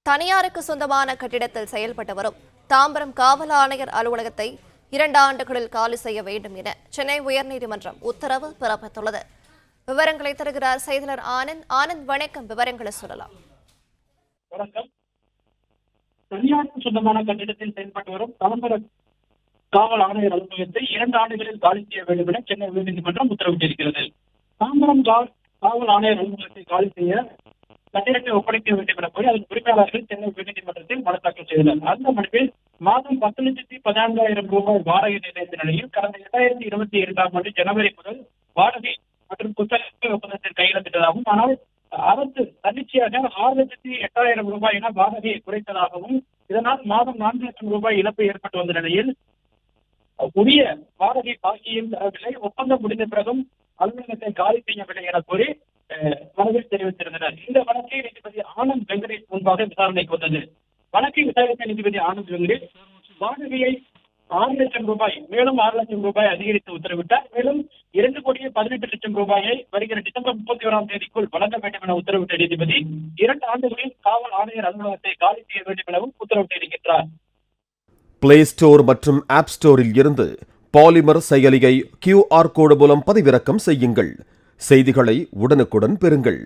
தனியாருக்கு சொந்தமான கட்டிடத்தில் செயல்பட்டு வரும் தாம்பரம் காவல் ஆணையர் அலுவலகத்தை 2 ஆண்டுகளில் காலி செய்ய வேண்டும் என சென்னை உயர்நீதிமன்றம் உத்தரவு பிறப்பித்துள்ளது. விவரங்களை தருகிறார் செய்தியாளர் ஆனந்த். ஆனந்த், வணக்கம். விவரங்களை சொல்லலாம். வணக்கம். தனியாருக்கு சொந்தமான கட்டிடத்தில் செயல்பட்டு வரும் தாம்பரம் காவல் ஆணையர் அலுவலகத்தை 2 ஆண்டுகளில் காலி செய்ய வேண்டும் என சென்னை உயர்நீதிமன்றம் உத்தரவிட்டிருக்கிறது. தாம்பரம் காவல் ஆணையர் அலுவலகத்தை காலி செய்ய கட்டிடத்தை ஒப்படைக்க வேண்டும் என கோரி அதன் உரிமையாளர்கள் சென்னை உயர்நீதிமன்றத்தில் மனு தாக்கல் செய்தனர். அந்த மனுவில் மாதம் 10,14,000 ரூபாய் வாடகை நிர்ணயித்த நிலையில் கடந்த 2022ஆம் ஆண்டு ஜனவரி முதல் வாடகை மற்றும் குத்தகை ஒப்பந்தத்தில் கையெழுத்திட்டதாகவும், ஆனால் அரசு தன்னிச்சையாக 6,08,000 ரூபாய் என வாடகையை குறைத்ததாகவும், இதனால் மாதம் 4 லட்சம் ரூபாய் இழப்பு ஏற்பட்டு வந்த நிலையில் உரிய வாடகை பாக்கியும் தரவில்லை, ஒப்பந்தம் முடிந்த பிறகும் அலுவலகத்தை காலி செய்யவில்லை என கோரி மனுவில் தெரிவித்திருந்தனர். இந்த வழக்கை நீதிபதி ஆனந்த் வெங்கடேஷ் முன்பாக விசாரணைக்கு வந்தது. வழக்கை விசாரித்த நீதிபதி ஆனந்த் வெங்கடேஷ் வாடகையை 6 லட்சம் ரூபாய் மேலும் 6 லட்சம் ரூபாய் அதிகரித்து உத்தரவிட்டார். மேலும் 2,18,00,000 ரூபாயை வருகிற டிசம்பர் 31ஆம் தேதிக்குள் வழங்க வேண்டும் என உத்தரவிட்ட நீதிபதி 2 ஆண்டுகளில் காவல் ஆணையர் அலுவலகத்தை காலி செய்ய வேண்டும் எனவும் உத்தரவிட்டிருக்கிறார். பிளே ஸ்டோர் மற்றும் ஆப் ஸ்டோரில் இருந்து பாலிமர் செயலியை QR கோடு மூலம் பதிவிறக்கம் செய்யுங்கள். செய்திகளை உடனுக்குடன் பெறுங்கள்.